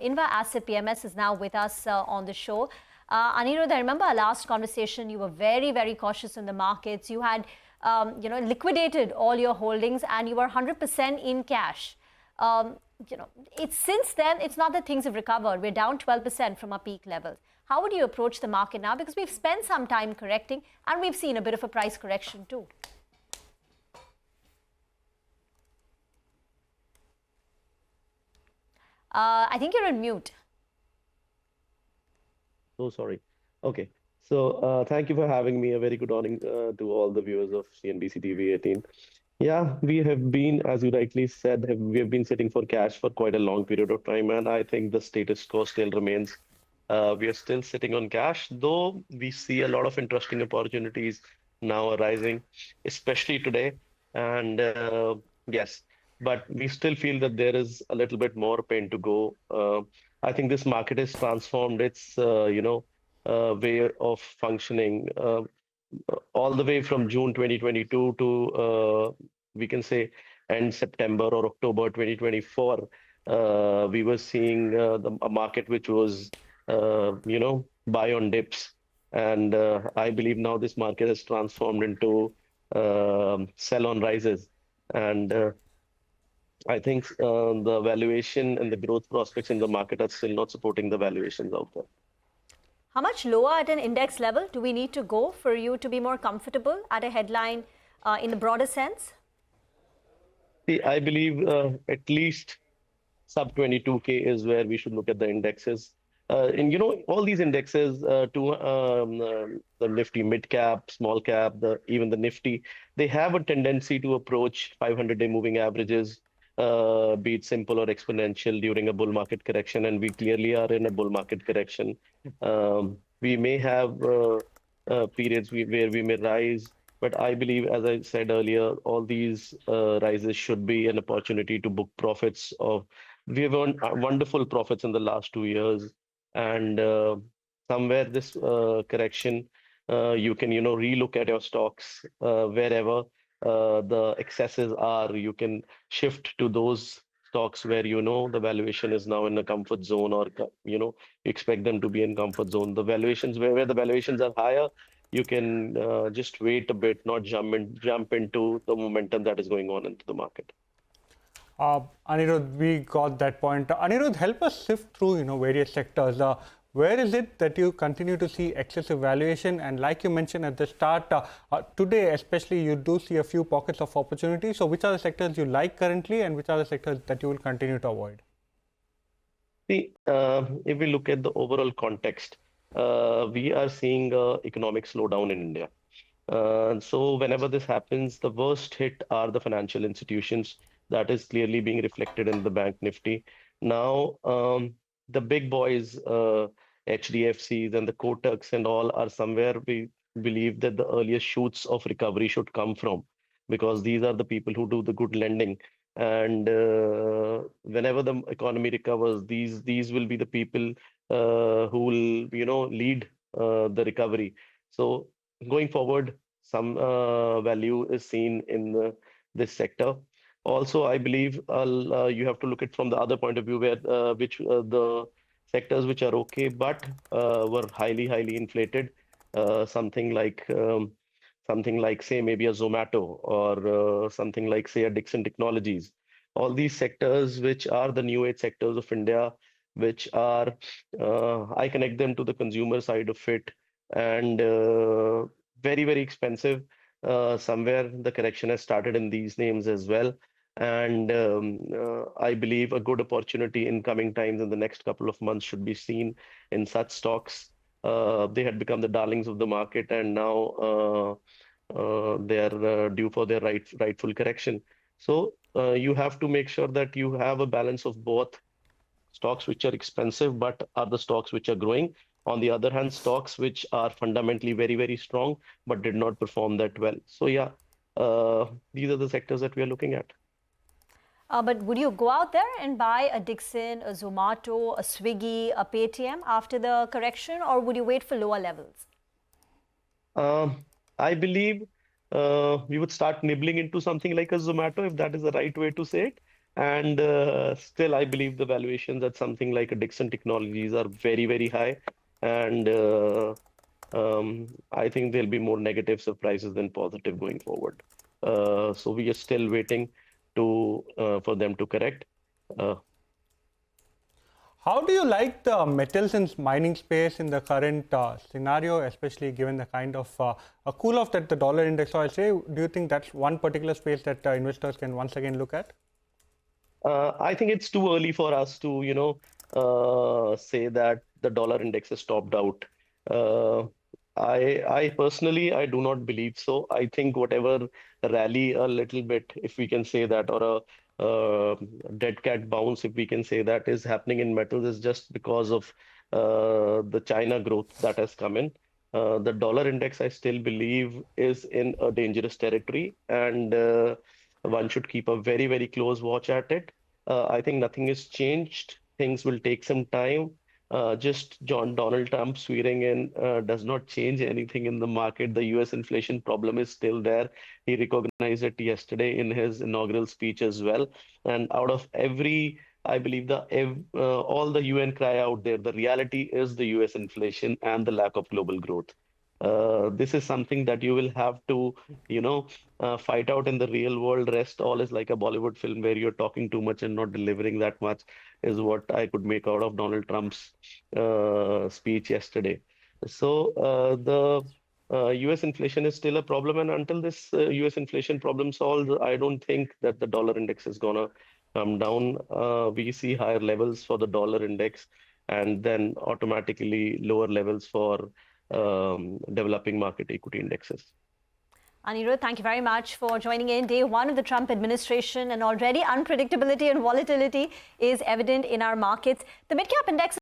Invasset PMS is now with us on the show. Anirudh, I remember our last conversation, you were very, very cautious in the markets. You had, liquidated all your holdings and you were 100% in cash. It's since then, it's not that things have recovered. We're down 12% from our peak levels. How would you approach the market now? Because we've spent some time correcting and we've seen a bit of a price correction too. I think you're on mute. Oh, sorry. Okay. So thank you for having me. A very good morning to all the viewers of CNBC TV18. Yeah, we have been, as you rightly said, we have been sitting for cash for quite a long period of time, and I think the status quo still remains. We are still sitting on cash, though we see a lot of interesting opportunities now arising, especially today. And yes, but we still feel that there is a little bit more pain to go. I think this market has transformed its, way of functioning all the way from June 2022 to, we can say, end September or October 2024. We were seeing a market which was, buy on dips. And I believe now this market has transformed into sell on rises. And I think the valuation and the growth prospects in the market are still not supporting the valuations out there. How much lower at an index level do we need to go for you to be more comfortable at a headline in the broader sense? See, I believe at least sub 22K is where we should look at the indexes. And all these indexes the Nifty mid cap, small cap, even the Nifty, they have a tendency to approach 500-day moving averages, be it simple or exponential during a bull market correction. And we clearly are in a bull market correction. We may have periods where we may rise, but I believe, as I said earlier, all these rises should be an opportunity to book profits we have earned wonderful profits in the last 2 years. And somewhere this correction, you can, relook at your stocks wherever the excesses are. You can shift to those stocks where, the valuation is now in a comfort zone, or, you expect them to be in comfort zone. The valuations where the valuations are higher, you can just wait a bit, not jump into the momentum that is going on into the market. Anirudh, we got that point. Anirudh, help us sift through, various sectors. Where is it that you continue to see excessive valuation? And like you mentioned at the start, today especially, you do see a few pockets of opportunity. So which are the sectors you like currently, and which are the sectors that you will continue to avoid? See, if we look at the overall context, we are seeing economic slowdown in India. So whenever this happens, the worst hit are the financial institutions. That is clearly being reflected in the bank Nifty. Now, the big boys, HDFCs and the Kotaks and all, are somewhere we believe that the earliest shoots of recovery should come from, because these are the people who do the good lending. And whenever the economy recovers, these will be the people who will, lead the recovery. So going forward, some value is seen in this sector. Also, I believe you have to look at from the other point of view, where the sectors which are okay but were highly inflated, something like say maybe a Zomato, or something like say a Dixon Technologies. All these sectors which are the new age sectors of India, which are I connect them to the consumer side of it, and very expensive. Somewhere the correction has started in these names as well. And I believe a good opportunity in coming times in the next couple of months should be seen in such stocks. They had become the darlings of the market, and now they are due for their rightful correction. So you have to make sure that you have a balance of both stocks which are expensive but are the stocks which are growing. On the other hand, stocks which are fundamentally very strong but did not perform that well. So yeah, these are the sectors that we are looking at. But would you go out there and buy a Dixon, a Zomato, a Swiggy, a Paytm after the correction, or would you wait for lower levels? I believe we would start nibbling into something like a Zomato, if that is the right way to say it. And still, I believe the valuations at something like a Dixon Technologies are very, very high. And I think there'll be more negative surprises than positive going forward. So we are still waiting for them to correct. How do you like the metals and mining space in the current scenario, especially given the kind of a cool-off that the dollar index saw? Do you think that's one particular space that investors can once again look at? I think it's too early for us to, say that the dollar index has topped out. I personally, I do not believe so. I think whatever rally a little bit, if we can say that, or a dead cat bounce, if we can say that, is happening in metals is just because of the China growth that has come in. The dollar index, I still believe, is in a dangerous territory, and one should keep a very, very close watch at it. I think nothing has changed. Things will take some time. Just Donald Trump swearing in does not change anything in the market. The US inflation problem is still there. He recognized it yesterday in his inaugural speech as well. And out of every, I believe all the UN cry out there, the reality is the US inflation and the lack of global growth. This is something that you will have to, fight out in the real world. Rest all is like a Bollywood film where you're talking too much and not delivering that much, is what I could make out of Donald Trump's speech yesterday. So the US inflation is still a problem, and until this US inflation problem solves, I don't think that the dollar index is gonna come down. We see higher levels for the dollar index, and then automatically lower levels for developing market equity indexes. Anirudh, thank you very much for joining in. Day one of the Trump administration, and already unpredictability and volatility is evident in our markets. The mid-cap index